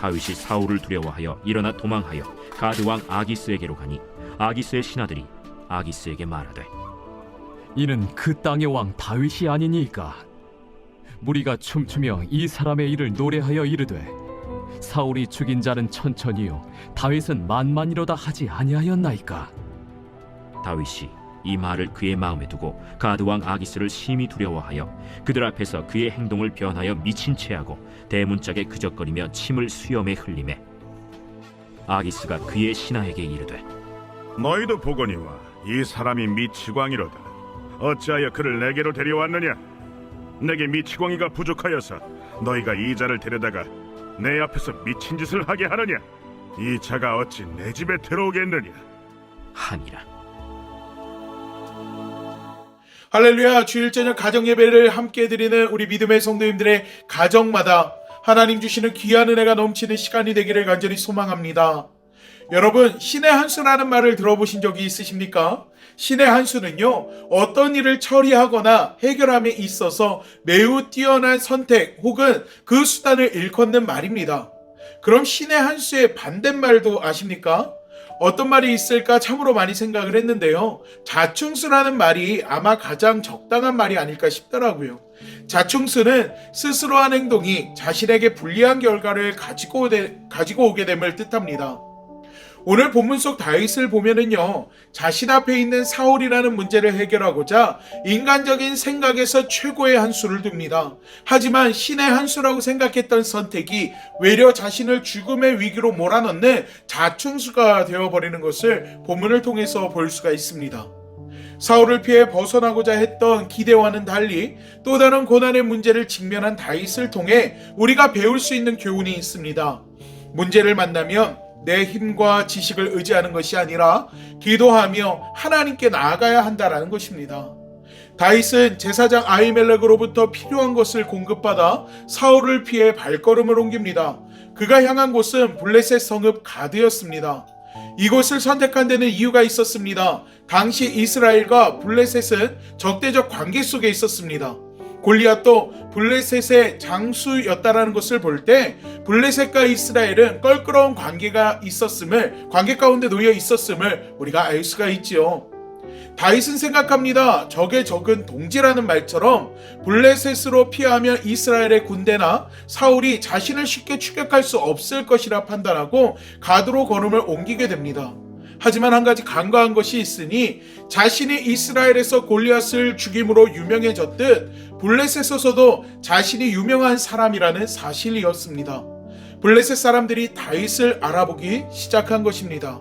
다윗이 사울을 두려워하여 일어나 도망하여 가드 왕 아기스에게로 가니 아기스의 신하들이 아기스에게 말하되 이는 그 땅의 왕 다윗이 아니니까. 무리가 춤추며 이 사람의 일을 노래하여 이르되 사울이 죽인 자는 천천히요 다윗은 만만이로다 하지 아니하였나이까. 다윗이 이 말을 그의 마음에 두고 가드 왕 아기스를 심히 두려워하여 그들 앞에서 그의 행동을 변하여 미친 체하고 대문짝에 그적거리며 침을 수염에 흘리매 아기스가 그의 신하에게 이르되 너희도 보거니와 이 사람이 미치광이로다. 어찌하여 그를 내게로 데려왔느냐? 내게 미치광이가 부족하여서 너희가 이 자를 데려다가 내 앞에서 미친 짓을 하게 하느냐? 이 자가 어찌 내 집에 들어오겠느냐? 하니라. 할렐루야. 주일 저녁 가정 예배를 함께 드리는 우리 믿음의 성도님들의 가정마다 하나님 주시는 귀한 은혜가 넘치는 시간이 되기를 간절히 소망합니다. 여러분, 신의 한 수라는 말을 들어보신 적이 있으십니까? 신의 한 수는요, 어떤 일을 처리하거나 해결함에 있어서 매우 뛰어난 선택 혹은 그 수단을 일컫는 말입니다. 그럼 신의 한 수의 반대말도 아십니까? 어떤 말이 있을까 참으로 많이 생각을 했는데요. 자충수라는 말이 아마 가장 적당한 말이 아닐까 싶더라고요. 자충수는 스스로 한 행동이 자신에게 불리한 결과를 가지고 오게 됨을 뜻합니다. 오늘 본문 속 다윗을 보면은요, 자신 앞에 있는 사울이라는 문제를 해결하고자 인간적인 생각에서 최고의 한 수를 둡니다. 하지만 신의 한 수라고 생각했던 선택이 외려 자신을 죽음의 위기로 몰아넣는 자충수가 되어버리는 것을 본문을 통해서 볼 수가 있습니다. 사울을 피해 벗어나고자 했던 기대와는 달리 또 다른 고난의 문제를 직면한 다윗을 통해 우리가 배울 수 있는 교훈이 있습니다. 문제를 만나면 내 힘과 지식을 의지하는 것이 아니라 기도하며 하나님께 나아가야 한다라는 것입니다. 다윗은 제사장 아히멜렉으로부터 필요한 것을 공급받아 사울을 피해 발걸음을 옮깁니다. 그가 향한 곳은 블레셋 성읍 가드였습니다. 이곳을 선택한 데는 이유가 있었습니다. 당시 이스라엘과 블레셋은 적대적 관계 속에 있었습니다. 골리앗도 블레셋의 장수였다라는 것을 볼 때 블레셋과 이스라엘은 껄끄러운 관계 가운데 놓여 있었음을 우리가 알 수가 있지요. 다윗은 생각합니다. 적의 적은 동지라는 말처럼 블레셋으로 피하면 이스라엘의 군대나 사울이 자신을 쉽게 추격할 수 없을 것이라 판단하고 가드로 걸음을 옮기게 됩니다. 하지만 한 가지 간과한 것이 있으니 자신이 이스라엘에서 골리앗을 죽임으로 유명해졌듯 블레셋에서도 자신이 유명한 사람이라는 사실이었습니다. 블레셋 사람들이 다윗을 알아보기 시작한 것입니다.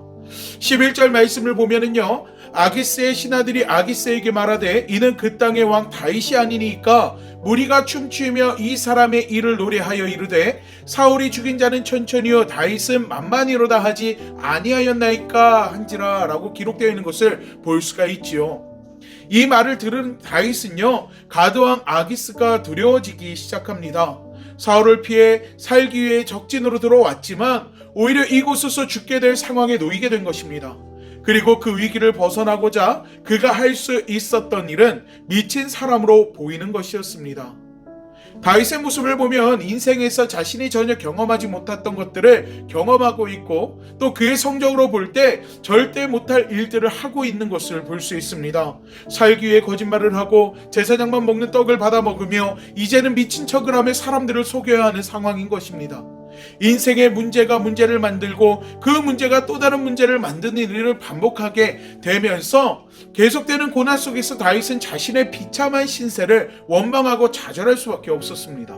11절 말씀을 보면은요, 아기스의 신하들이 아기스에게 말하되 이는 그 땅의 왕 다윗이 아니니까 무리가 춤추며 이 사람의 일을 노래하여 이르되 사울이 죽인 자는 천천히요 다윗은 만만이로다 하지 아니하였나이까 한지라 라고 기록되어 있는 것을 볼 수가 있지요. 이 말을 들은 다윗은요, 가드왕 아기스가 두려워지기 시작합니다. 사울을 피해 살기 위해 적진으로 들어왔지만 오히려 이곳에서 죽게 될 상황에 놓이게 된 것입니다. 그리고 그 위기를 벗어나고자 그가 할 수 있었던 일은 미친 사람으로 보이는 것이었습니다. 다윗의 모습을 보면 인생에서 자신이 전혀 경험하지 못했던 것들을 경험하고 있고 또 그의 성적으로 볼 때 절대 못할 일들을 하고 있는 것을 볼 수 있습니다. 살기 위해 거짓말을 하고 제사장만 먹는 떡을 받아 먹으며 이제는 미친 척을 하며 사람들을 속여야 하는 상황인 것입니다. 인생의 문제가 문제를 만들고 그 문제가 또 다른 문제를 만드는 일을 반복하게 되면서 계속되는 고난 속에서 다윗은 자신의 비참한 신세를 원망하고 좌절할 수밖에 없었습니다.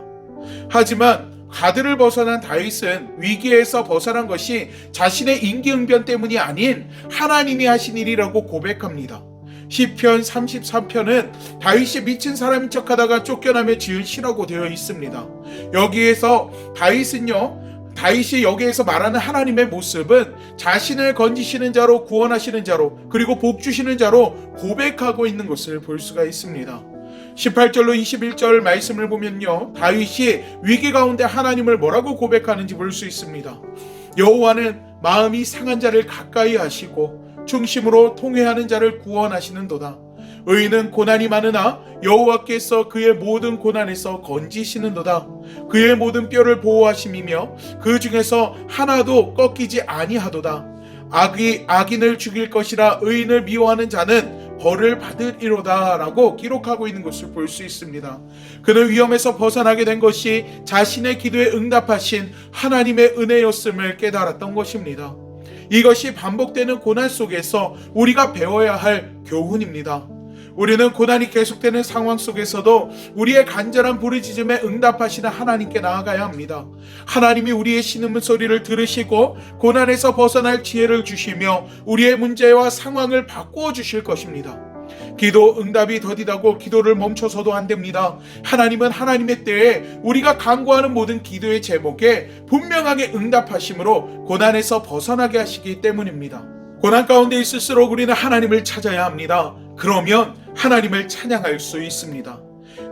하지만 가드를 벗어난 다윗은 위기에서 벗어난 것이 자신의 임기응변 때문이 아닌 하나님이 하신 일이라고 고백합니다. 시편 33편은 다윗이 미친 사람인 척하다가 쫓겨나며 지은 시라고 되어 있습니다. 다윗이 여기에서 말하는 하나님의 모습은 자신을 건지시는 자로, 구원하시는 자로, 그리고 복 주시는 자로 고백하고 있는 것을 볼 수가 있습니다. 18절로 21절 말씀을 보면요, 다윗이 위기 가운데 하나님을 뭐라고 고백하는지 볼 수 있습니다. 여호와는 마음이 상한 자를 가까이 하시고 중심으로 통회하는 자를 구원하시는도다. 의인은 고난이 많으나 여호와께서 그의 모든 고난에서 건지시는도다. 그의 모든 뼈를 보호하심이며 그 중에서 하나도 꺾이지 아니하도다. 악인을 죽일 것이라 의인을 미워하는 자는 벌을 받으리로다 라고 기록하고 있는 것을 볼 수 있습니다. 그는 위험에서 벗어나게 된 것이 자신의 기도에 응답하신 하나님의 은혜였음을 깨달았던 것입니다. 이것이 반복되는 고난 속에서 우리가 배워야 할 교훈입니다. 우리는 고난이 계속되는 상황 속에서도 우리의 간절한 부르짖음에 응답하시는 하나님께 나아가야 합니다. 하나님이 우리의 신음소리를 들으시고 고난에서 벗어날 지혜를 주시며 우리의 문제와 상황을 바꾸어 주실 것입니다. 기도 응답이 더디다고 기도를 멈춰서도 안 됩니다. 하나님은 하나님의 때에 우리가 간구하는 모든 기도의 제목에 분명하게 응답하심으로 고난에서 벗어나게 하시기 때문입니다. 고난 가운데 있을수록 우리는 하나님을 찾아야 합니다. 그러면 하나님을 찬양할 수 있습니다.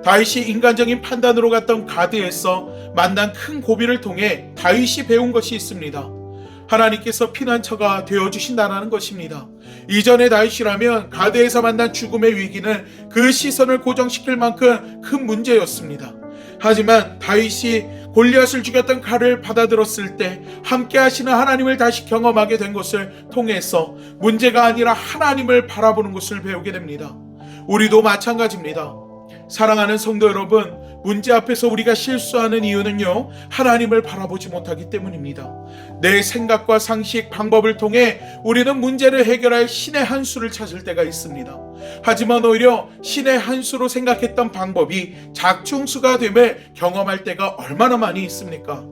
다윗이 인간적인 판단으로 갔던 가드에서 만난 큰 고비를 통해 다윗이 배운 것이 있습니다. 하나님께서 피난처가 되어주신다는 것입니다. 이전의 다윗이라면 가드에서 만난 죽음의 위기는 그 시선을 고정시킬 만큼 큰 문제였습니다. 하지만 다윗이 골리앗을 죽였던 칼을 받아들었을 때 함께 하시는 하나님을 다시 경험하게 된 것을 통해서 문제가 아니라 하나님을 바라보는 것을 배우게 됩니다. 우리도 마찬가지입니다. 사랑하는 성도 여러분, 문제 앞에서 우리가 실수하는 이유는요, 하나님을 바라보지 못하기 때문입니다. 내 생각과 상식, 방법을 통해 우리는 문제를 해결할 신의 한 수를 찾을 때가 있습니다. 하지만 오히려 신의 한 수로 생각했던 방법이 작충수가 됨을 경험할 때가 얼마나 많이 있습니까?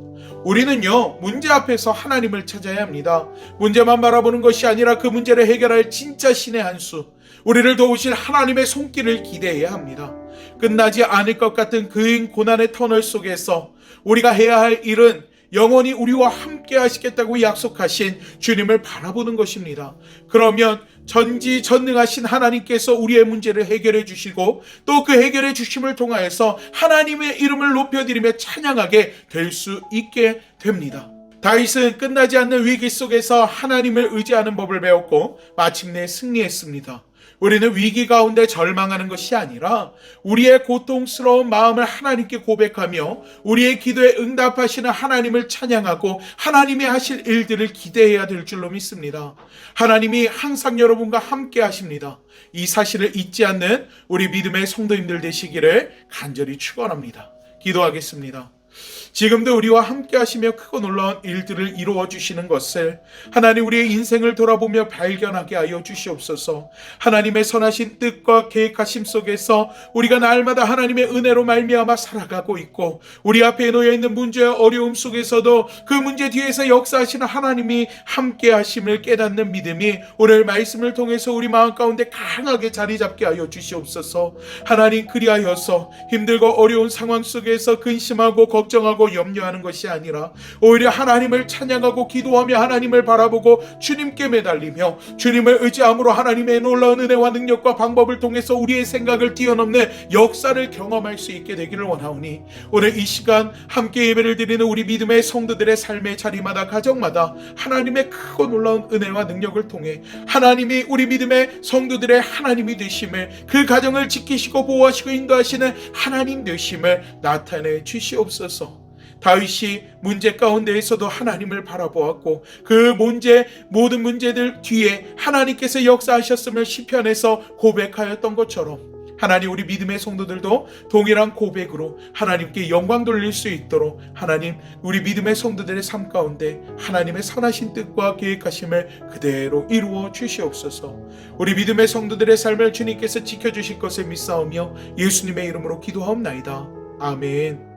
우리는요, 문제 앞에서 하나님을 찾아야 합니다. 문제만 바라보는 것이 아니라 그 문제를 해결할 진짜 신의 한 수, 우리를 도우실 하나님의 손길을 기대해야 합니다. 끝나지 않을 것 같은 그 고난의 터널 속에서 우리가 해야 할 일은 영원히 우리와 함께 하시겠다고 약속하신 주님을 바라보는 것입니다. 그러면 전지전능하신 하나님께서 우리의 문제를 해결해 주시고 또 그 해결해 주심을 통하여서 하나님의 이름을 높여드리며 찬양하게 될 수 있게 됩니다. 다윗은 끝나지 않는 위기 속에서 하나님을 의지하는 법을 배웠고 마침내 승리했습니다. 우리는 위기 가운데 절망하는 것이 아니라 우리의 고통스러운 마음을 하나님께 고백하며 우리의 기도에 응답하시는 하나님을 찬양하고 하나님이 하실 일들을 기대해야 될 줄로 믿습니다. 하나님이 항상 여러분과 함께 하십니다. 이 사실을 잊지 않는 우리 믿음의 성도님들 되시기를 간절히 축원합니다. 기도하겠습니다. 지금도 우리와 함께 하시며 크고 놀라운 일들을 이루어 주시는 것을 하나님 우리의 인생을 돌아보며 발견하게 하여 주시옵소서. 하나님의 선하신 뜻과 계획하심 속에서 우리가 날마다 하나님의 은혜로 말미암아 살아가고 있고 우리 앞에 놓여 있는 문제와 어려움 속에서도 그 문제 뒤에서 역사하시는 하나님이 함께 하심을 깨닫는 믿음이 오늘 말씀을 통해서 우리 마음 가운데 강하게 자리 잡게 하여 주시옵소서. 하나님, 그리하여서 힘들고 어려운 상황 속에서 근심하고 걱정하고 염려하는 것이 아니라 오히려 하나님을 찬양하고 기도하며 하나님을 바라보고 주님께 매달리며 주님을 의지함으로 하나님의 놀라운 은혜와 능력과 방법을 통해서 우리의 생각을 뛰어넘는 역사를 경험할 수 있게 되기를 원하오니 오늘 이 시간 함께 예배를 드리는 우리 믿음의 성도들의 삶의 자리마다 가정마다 하나님의 크고 놀라운 은혜와 능력을 통해 하나님이 우리 믿음의 성도들의 하나님이 되심을, 그 가정을 지키시고 보호하시고 인도하시는 하나님 되심을 나타내 주시옵소서. 다윗이 문제 가운데에서도 하나님을 바라보았고 그 모든 문제들 뒤에 하나님께서 역사하셨음을 시편에서 고백하였던 것처럼 하나님, 우리 믿음의 성도들도 동일한 고백으로 하나님께 영광 돌릴 수 있도록 하나님, 우리 믿음의 성도들의 삶 가운데 하나님의 선하신 뜻과 계획하심을 그대로 이루어 주시옵소서. 우리 믿음의 성도들의 삶을 주님께서 지켜주실 것을 믿사오며 예수님의 이름으로 기도하옵나이다. 아멘.